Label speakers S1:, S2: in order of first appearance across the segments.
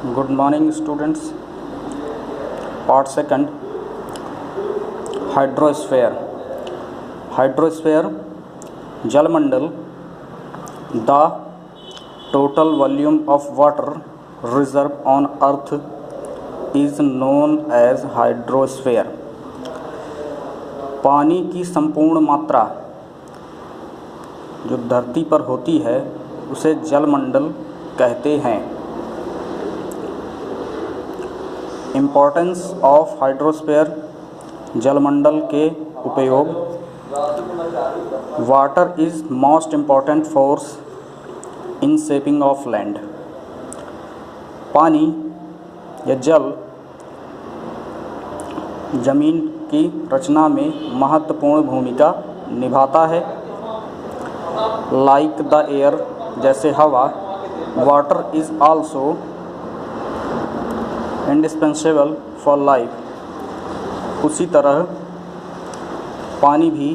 S1: Good morning, students. Part second. Hydrosphere. Hydrosphere, Jalmandal, the total volume of water reserve on Earth is known as hydrosphere. पानी की संपूर्ण मात्रा जो धरती पर होती है उसे जलमंडल कहते हैं। इम्पोर्टेंस ऑफ हाइड्रोस्फीयर, जलमंडल के उपयोग। Water is most important force in shaping of land. पानी या जल जमीन की रचना में महत्वपूर्ण भूमिका निभाता है। लाइक द एयर, जैसे हवा, water is also indispensable for life. उसी तरह पानी भी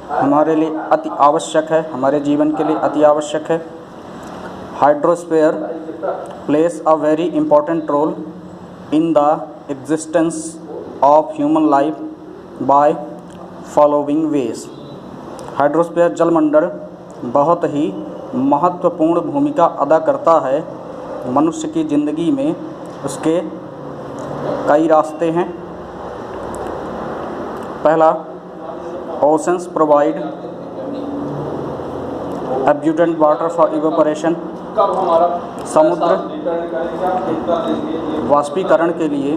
S1: हमारे लिए अति आवश्यक है, हमारे जीवन के लिए अति आवश्यक है। Hydrosphere plays a very important role in the existence of human life by following ways. Hydrosphere जलमंडल बहुत ही महत्वपूर्ण भूमिका अदा करता है मनुष्य की ज़िंदगी में। उसके कई रास्ते हैं। पहला, oceans provide abundant water for evaporation. समुद्र वाष्पीकरण के लिए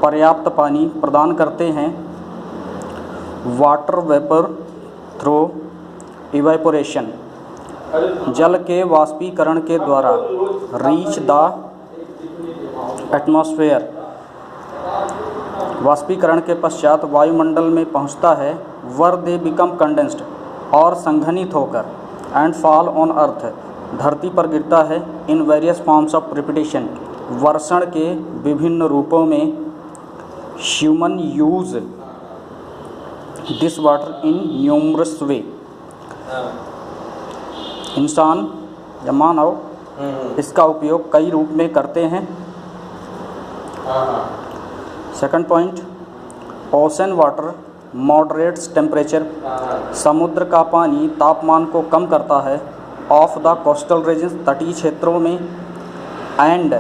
S1: पर्याप्त पानी प्रदान करते हैं। वाटर वेपर थ्रू इवेपोरेशन, जल के वाष्पीकरण के द्वारा रीच द एटमॉस्फेयर, वाष्पीकरण के पश्चात वायुमंडल में पहुंचता है। वर दे बिकम कंडेंस्ड, और संघनित होकर, एंड फॉल ऑन अर्थ, धरती पर गिरता है। In various forms of precipitation, वर्षण के विभिन्न रूपों में। Human use this water in numerous way, इंसान या मानव इसका उपयोग कई रूप में करते हैं। Second point, ocean water moderates temperature, समुद्र का पानी तापमान को कम करता है। ऑफ द कोस्टल रीजन्स, तटीय क्षेत्रों में। एंड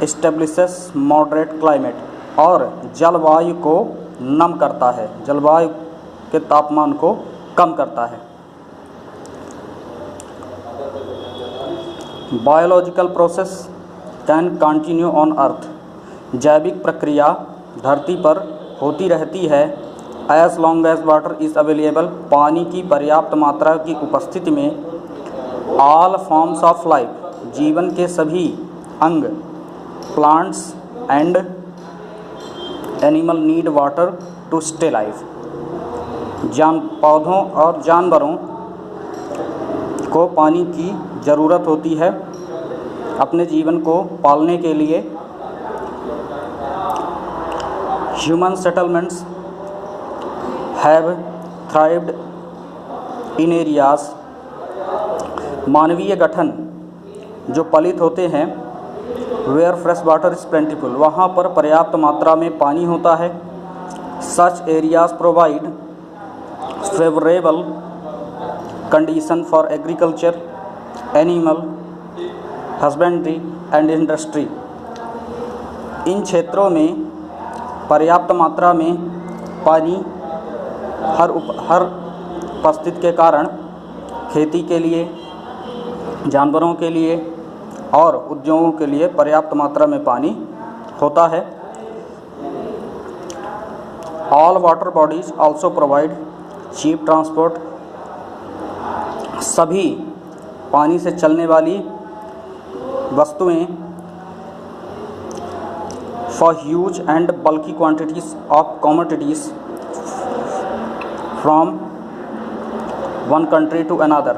S1: एस्टेब्लिशेस मॉडरेट क्लाइमेट, और जलवायु को नम करता है, जलवायु के तापमान को कम करता है। Biological process can continue on earth, जैविक प्रक्रिया धरती पर होती रहती है। As long as water is available, पानी की पर्याप्त मात्रा की उपस्थिति में। ऑल फॉर्म्स ऑफ लाइफ, जीवन के सभी अंग, plants and animal need water to stay life, पौधों और जानवरों को पानी की ज़रूरत होती है अपने जीवन को पालने के लिए। Human settlements have thrived in areas, मानवीय गठन जो पलित होते हैं। Where fresh water is plentiful, वहाँ पर पर्याप्त मात्रा में पानी होता है। Such areas provide favourable condition for agriculture, animal husbandry and industry. इन क्षेत्रों में पर्याप्त मात्रा में पानी हर उपस्थिति के कारण खेती के लिए, जानवरों के लिए और उद्योगों के लिए पर्याप्त मात्रा में पानी होता है। All water bodies also provide cheap transport, सभी पानी से चलने वाली वस्तुएं for huge and bulky quantities of commodities from one country to another।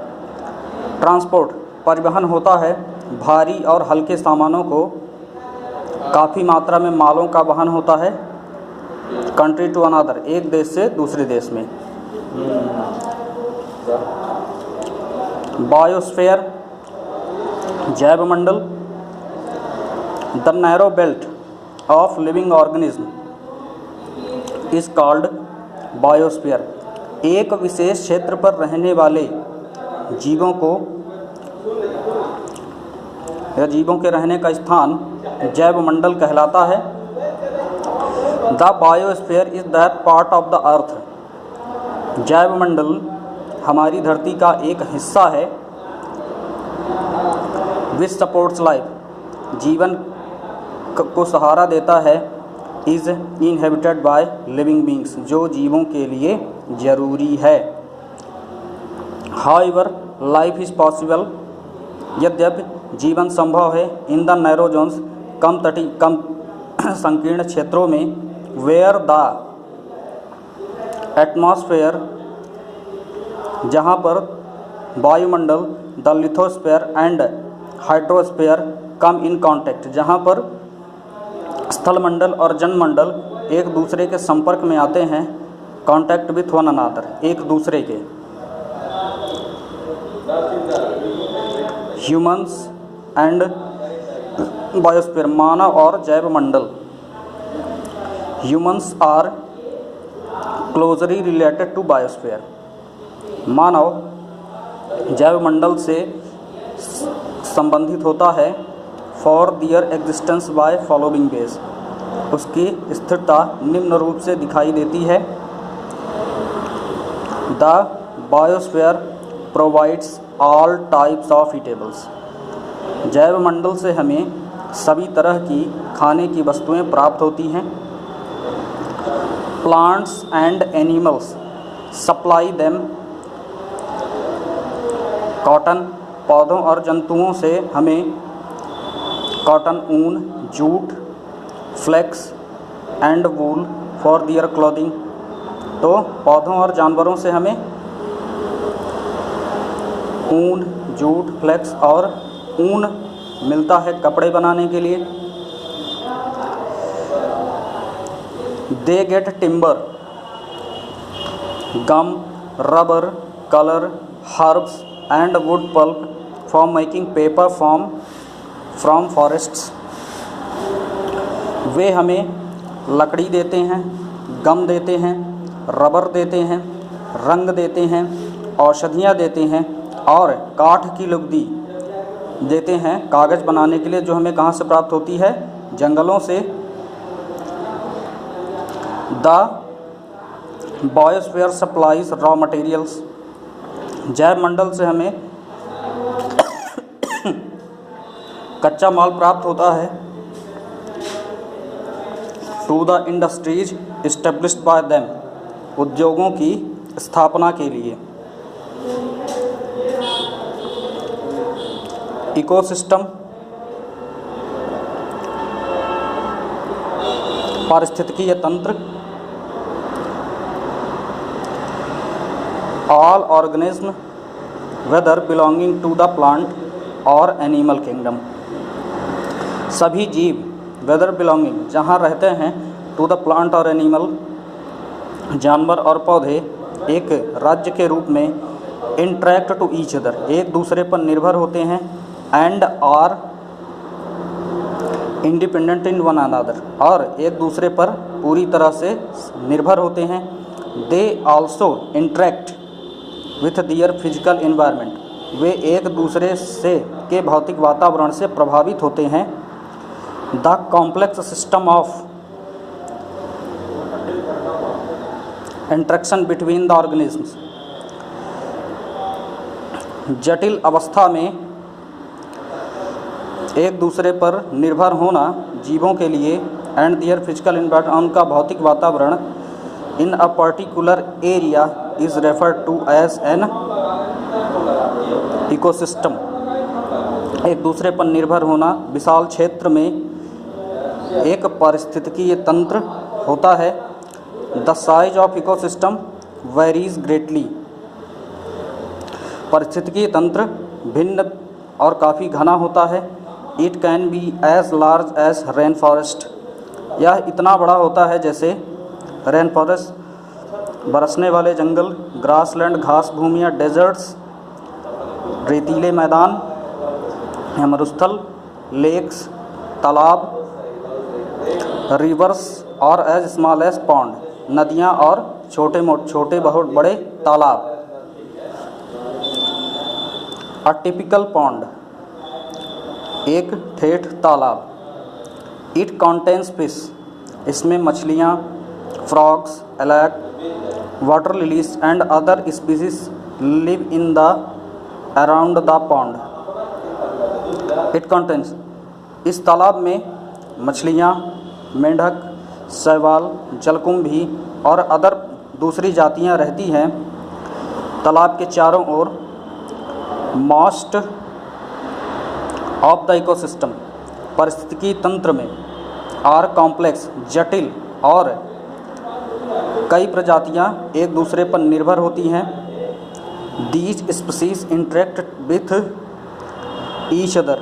S1: Transport, परिवहन होता है भारी और हल्के सामानों को, काफ़ी मात्रा में मालों का वहन होता है कंट्री टू अनदर, एक देश से दूसरे देश में। बायोस्फीयर जैवमंडल, the narrow belt of living organism is called biosphere. एक विशेष क्षेत्र पर रहने वाले जीवों को या जीवों के रहने का स्थान जैवमंडल कहलाता है। The biosphere is that part of the earth. जैवमंडल हमारी धरती का एक हिस्सा है। विच सपोर्ट्स लाइफ, जीवन को सहारा देता है। Is inhabited by living beings, जो जीवों के लिए जरूरी है। हाउएवर लाइफ इज पॉसिबल, यद्यपि जीवन संभव है। इन द नैरो जोन्स, कम संकीर्ण क्षेत्रों में। वेयर द एटमॉस्फेयर, जहाँ पर वायुमंडल, the lithosphere and hydrosphere come in contact, जहाँ पर स्थलमंडल और जनमंडल एक दूसरे के संपर्क में आते हैं। कॉन्टैक्ट विथ वन अनादर, एक दूसरे के। ह्यूमंस एंड बायोस्फीयर, मानव और जैवमंडल। Humans are closely related to biosphere, मानव जैवमंडल से संबंधित होता है। For their existence by following ways, उसकी स्थिरता निम्न रूप से दिखाई देती है। The biosphere provides all types of eatables, जैवमंडल से हमें सभी तरह की खाने की वस्तुएं प्राप्त होती हैं। Plants and animals supply them, cotton, पौधों और जंतुओं से हमें कॉटन, ऊन, jute, flax and wool for their clothing. तो पौधों और जानवरों से हमें ऊन, जूट, फ्लेक्स और ऊन मिलता है कपड़े बनाने के लिए। They get timber, gum, rubber, colour, herbs and wood pulp for making paper from forests. वे हमें लकड़ी देते हैं, गम देते हैं, रबर देते हैं, रंग देते हैं, औषधियाँ देते हैं और काठ की लुगदी देते हैं कागज़ बनाने के लिए, जो हमें कहाँ से प्राप्त होती है? जंगलों से। The biosphere supplies raw materials, जैवमंडल से हमें कच्चा माल प्राप्त होता है। To the industries established by them, उद्योगों की स्थापना के लिए। इकोसिस्टम, पारिस्थितिकीय तंत्र। All organism whether belonging to the plant और एनिमल किंगडम, सभी जीव वेदर बिलोंगिंग, जहाँ रहते हैं, टू द प्लांट और एनिमल, जानवर और पौधे, एक राज्य के रूप में इंटरेक्ट टू ईच अदर, एक दूसरे पर निर्भर होते हैं। And are independent in one another, और एक दूसरे पर पूरी तरह से निर्भर होते हैं। They also interact with their physical environment, वे एक दूसरे से के भौतिक वातावरण से प्रभावित होते हैं। The complex system of interaction between the organisms, जटिल अवस्था में एक दूसरे पर निर्भर होना जीवों के लिए। एंड दियर फिजिकल इन्वायरमेंट, उनका भौतिक वातावरण। In a particular area is referred to as an ecosystem, एक दूसरे पर निर्भर होना विशाल क्षेत्र में एक पारिस्थितिकीय तंत्र होता है। The size of ecosystem varies greatly, पारिस्थितिकीय तंत्र भिन्न और काफ़ी घना होता है। It can be as large as rain forest, यह इतना बड़ा होता है जैसे रेन फॉरेस्ट, बरसने वाले जंगल, ग्रासलैंड, घास भूमियाँ, डेजर्ट्स, रेतीले मैदान या मरुस्थल, लेक्स तालाब, रिवर्स और एज स्मॉल एज पॉन्ड, नदियाँ और छोटे बहुत बड़े तालाब। अ टिपिकल पॉन्ड, एक ठेठ तालाब। इट कंटेन्स फिश, इसमें मछलियाँ, frogs, algae, water lilies and other species live in the around the pond. It contains, इस तालाब में मछलियाँ, मेंढक, शैवाल, जलकुंभी और अदर दूसरी जातियाँ रहती हैं। तालाब के चारों ओर मोस्ट ऑफ द इकोसिस्टम, पारिस्थितिकी तंत्र में, आर कॉम्प्लेक्स, जटिल, और कई प्रजातियां एक दूसरे पर निर्भर होती हैं। These species interact with each other,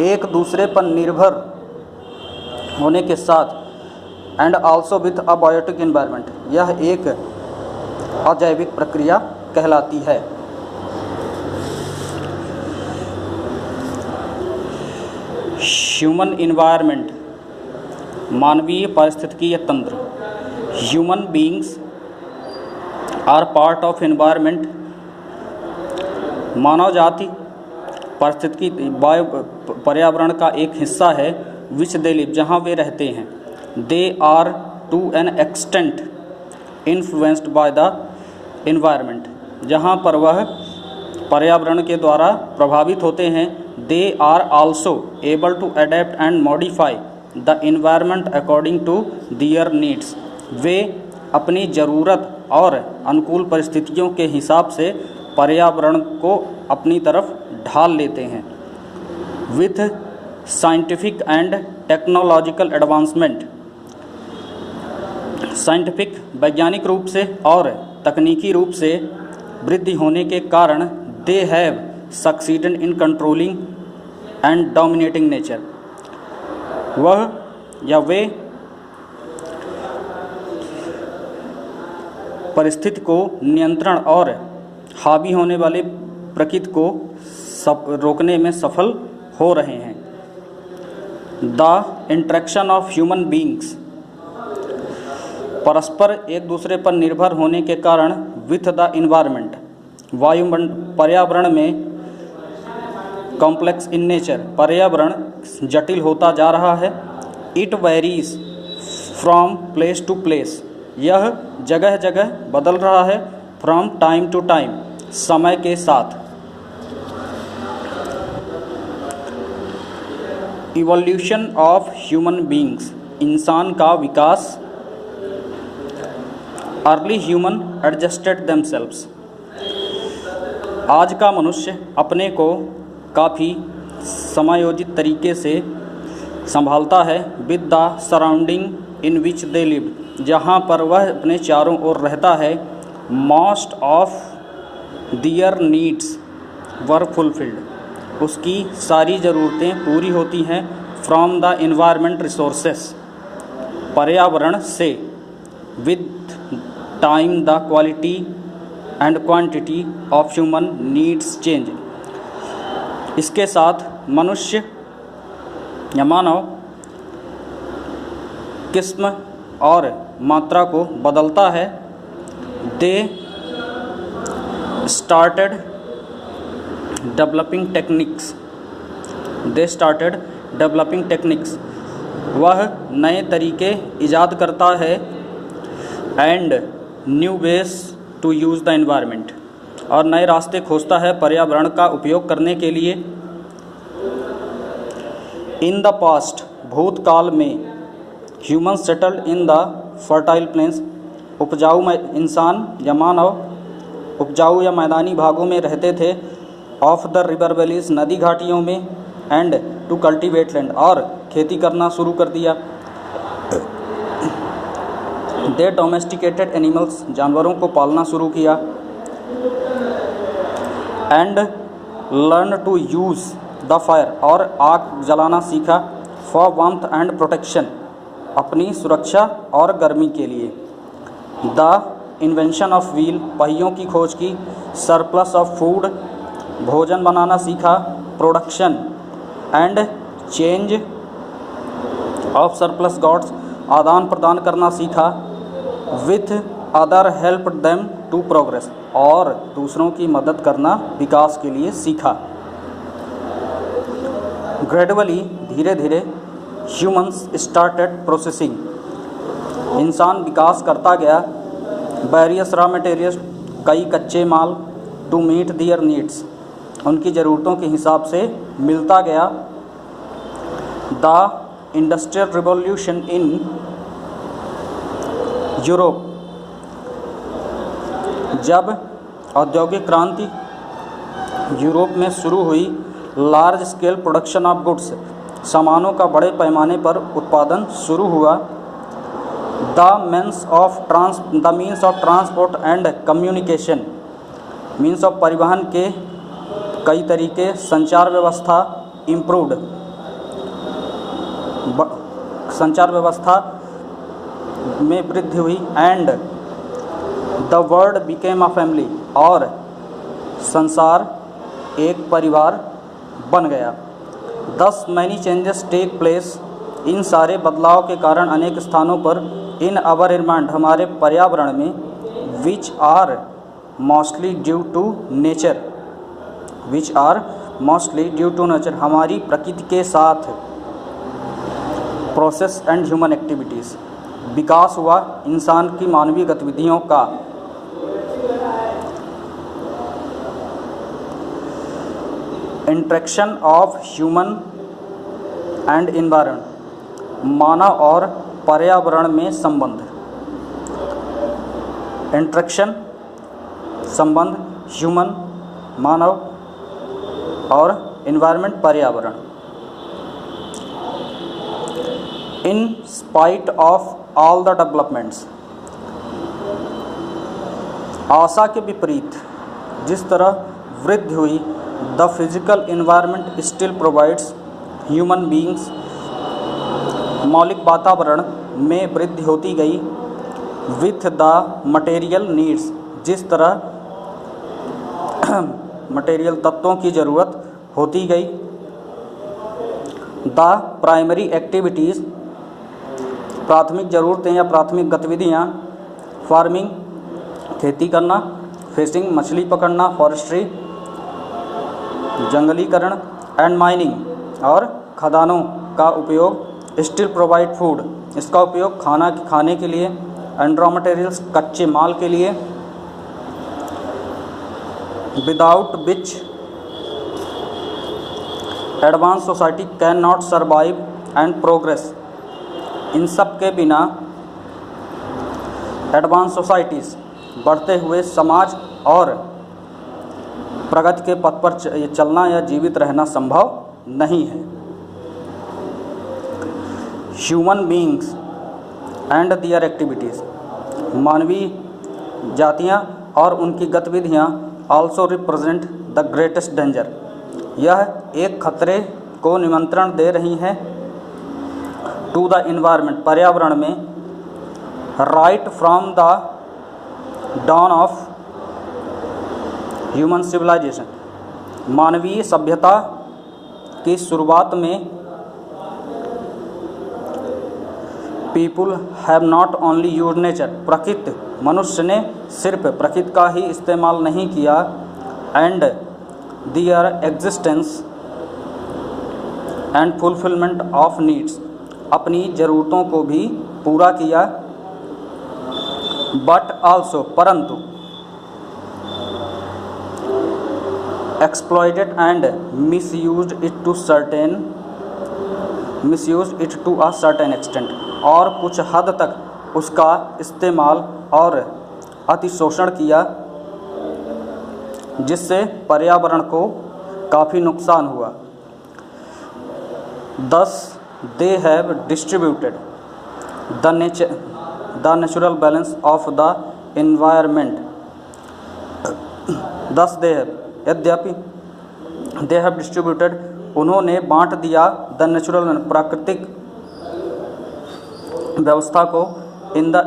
S1: एक दूसरे पर निर्भर होने के साथ, and also with a biotic environment, यह एक अजैविक प्रक्रिया कहलाती है। ह्यूमन इन्वायरमेंट, मानवीय पारिस्थितिकीय तंत्र। Human beings are part of environment, मानव जाति पारिस्थितिकी पर्यावरण का एक हिस्सा है। विच दे लिव, जहाँ वे रहते हैं। They are to an extent influenced by the environment, जहाँ पर वह पर्यावरण के द्वारा प्रभावित होते हैं। They are also able to adapt and modify the environment according to their needs, वे अपनी ज़रूरत और अनुकूल परिस्थितियों के हिसाब से पर्यावरण को अपनी तरफ ढाल लेते हैं। With scientific and technological advancement, scientific वैज्ञानिक रूप से और तकनीकी रूप से वृद्धि होने के कारण they have succeeded in controlling and dominating nature, वह या वे परिस्थिति को नियंत्रण और हावी होने वाले प्रकृति को रोकने में सफल हो रहे हैं। The interaction of human beings, परस्पर एक दूसरे पर निर्भर होने के कारण विथ द इन्वायरमेंट, पर्यावरण में, कॉम्प्लेक्स इन नेचर, पर्यावरण जटिल होता जा रहा है। It varies from place to place, यह जगह जगह बदल रहा है। फ्रॉम टाइम टू टाइम, समय के साथ। इवोल्यूशन ऑफ ह्यूमन बीइंग्स, इंसान का विकास। अर्ली ह्यूमन एडजस्टेड देमसेल्व्स, आज का मनुष्य अपने को काफ़ी समायोजित तरीके से संभालता है। With the surrounding in which they live, जहाँ पर वह अपने चारों ओर रहता है। Most of their needs were fulfilled, उसकी सारी ज़रूरतें पूरी होती हैं। फ्रॉम द इन्वायरमेंट रिसोर्सेस, पर्यावरण से। With time the quality and quantity of human needs change, इसके साथ मनुष्य या मानव किस्म और मात्रा को बदलता है। They started developing techniques, they started developing techniques, वह नए तरीके ईजाद करता है। And new ways to use the environment, और नए रास्ते खोजता है पर्यावरण का उपयोग करने के लिए। इन द पास्ट, भूतकाल में। Human settled in the fertile planes, उपजाऊ इंसान या मानव उपजाऊ या मैदानी भागों में रहते थे। ऑफ द रिवर वैलीज, नदी घाटियों में। एंड टू कल्टीवेट लैंड, और खेती करना शुरू कर दिया। दे डोमेस्टिकेटेड एनिमल्स, जानवरों को पालना शुरू किया। And learn to use the fire, और आग जलाना सीखा। फॉर वार्मथ एंड प्रोटेक्शन, अपनी सुरक्षा और गर्मी के लिए। द इन्वेंशन ऑफ व्हील, पहियों की खोज की। सरप्लस ऑफ फूड, भोजन बनाना सीखा। Production and change of surplus goods, आदान प्रदान करना सीखा। With other help them to progress, और दूसरों की मदद करना विकास के लिए सीखा। ग्रेजुअली, धीरे धीरे, ह्यूमंस स्टार्टेड प्रोसेसिंग, इंसान विकास करता गया। वेरियस रॉ मटेरियल्स, कई कच्चे माल, टू मीट दियर नीड्स, उनकी ज़रूरतों के हिसाब से मिलता गया। The industrial revolution in Europe, जब औद्योगिक क्रांति यूरोप में शुरू हुई। Large scale production of goods, सामानों का बड़े पैमाने पर उत्पादन शुरू हुआ। The means of transport and communication, means of परिवहन के कई तरीके, संचार व्यवस्था इम्प्रूव्ड, संचार व्यवस्था में वृद्धि हुई। And the world became a family, और संसार एक परिवार बन गया। दस मैनी चेंजेस टेक प्लेस, इन सारे बदलाव के कारण अनेक स्थानों पर इन अवर एनवायरनमेंट, हमारे पर्यावरण में, which are mostly due to nature, which are mostly due to nature, हमारी प्रकृति के साथ। प्रोसेस एंड ह्यूमन एक्टिविटीज़, विकास हुआ इंसान की मानवीय गतिविधियों का। Interaction of human and environment, मानव और पर्यावरण में संबंध। इंटरेक्शन संबंध, ह्यूमन मानव और एनवायरनमेंट पर्यावरण। In spite of all the developments, आशा के विपरीत जिस तरह वृद्धि हुई, the physical environment still provides human beings, मौलिक वातावरण में वृद्धि होती गई। विथ द मटेरियल नीड्स, जिस तरह मटेरियल तत्वों की ज़रूरत होती गई। द प्राइमरी एक्टिविटीज़, प्राथमिक ज़रूरतें या प्राथमिक गतिविधियाँ। फार्मिंग, खेती करना। फिशिंग, मछली पकड़ना। फॉरेस्ट्री, जंगलीकरण। एंड माइनिंग, और खदानों का उपयोग। स्टिल प्रोवाइड फूड, इसका उपयोग खाने के लिए। एंड रॉ मटेरियल्स, कच्चे माल के लिए। Without which advance society can not survive and progress, इन सब के बिना एडवांस सोसाइटीज़, बढ़ते हुए समाज और प्रगति के पथ पर चलना या जीवित रहना संभव नहीं है। Human beings and their activities, मानवीय जातियाँ और उनकी गतिविधियाँ। Also represent the greatest danger, यह एक खतरे को निमंत्रण दे रही हैं। टू द एनवायरनमेंट, पर्यावरण में। Right from the dawn of human civilization, मानवीय सभ्यता की शुरुआत में। People have not only use nature, प्रकृति, मनुष्य ने सिर्फ प्रकृति का ही इस्तेमाल नहीं किया। And their existence and fulfilment of needs, अपनी ज़रूरतों को भी पूरा किया। बट आल्सो, परंतु। Exploited and misused it to a certain extent, और कुछ हद तक उसका इस्तेमाल और अतिशोषण किया, जिससे पर्यावरण को काफ़ी नुकसान हुआ। Thus they have distributed the natural balance of the environment. Thus they have, यद्यपि they have distributed, उन्होंने बांट दिया, the natural, प्राकृतिक व्यवस्था को, in the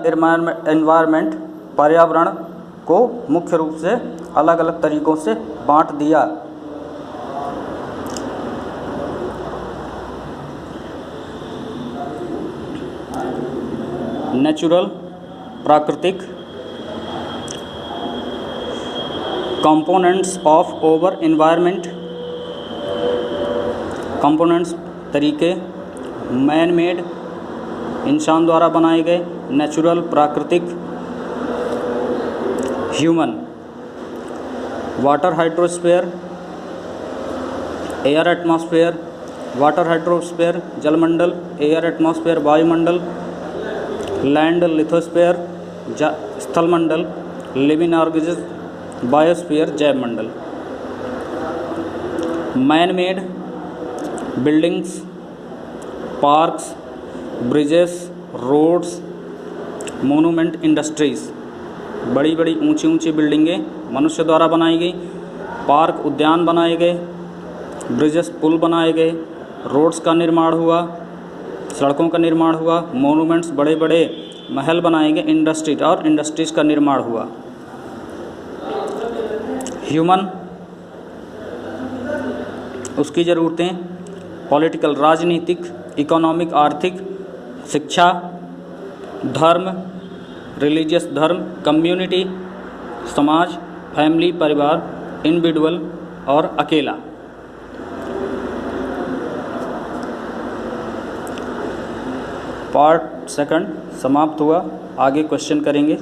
S1: environment, पर्यावरण को मुख्य रूप से अलग अलग तरीक़ों से बांट दिया। नेचुरल प्राकृतिक, components of over environment, components तरीके, मैन मेड इंसान द्वारा बनाए गए, नेचुरल प्राकृतिक, human, water hydrosphere, air atmosphere, water hydrosphere जलमंडल, एयर एटमॉस्फेयर वायुमंडल, लैंड लिथोस्फीयर स्थलमंडल, लिविंग ऑर्गेनिज्म बायोस्फीयर जैवमंडल। Man made buildings, parks, bridges, roads, monument, industries, बड़ी बड़ी ऊंची ऊंची बिल्डिंगें मनुष्य द्वारा बनाई गई, पार्क उद्यान बनाए गए, ब्रिजेस पुल बनाए गए, रोड्स का निर्माण हुआ, सड़कों का निर्माण हुआ, मोनूमेंट्स बड़े बड़े महल बनाए गए, इंडस्ट्रीज़ का निर्माण हुआ। ह्यूमन उसकी ज़रूरतें पॉलिटिकल राजनीतिक, इकोनॉमिक आर्थिक, शिक्षा, धर्म रिलीजियस धर्म, कम्युनिटी समाज, फैमिली परिवार, इंडिविजुअल और अकेला। पार्ट सेकंड समाप्त हुआ। आगे क्वेश्चन करेंगे।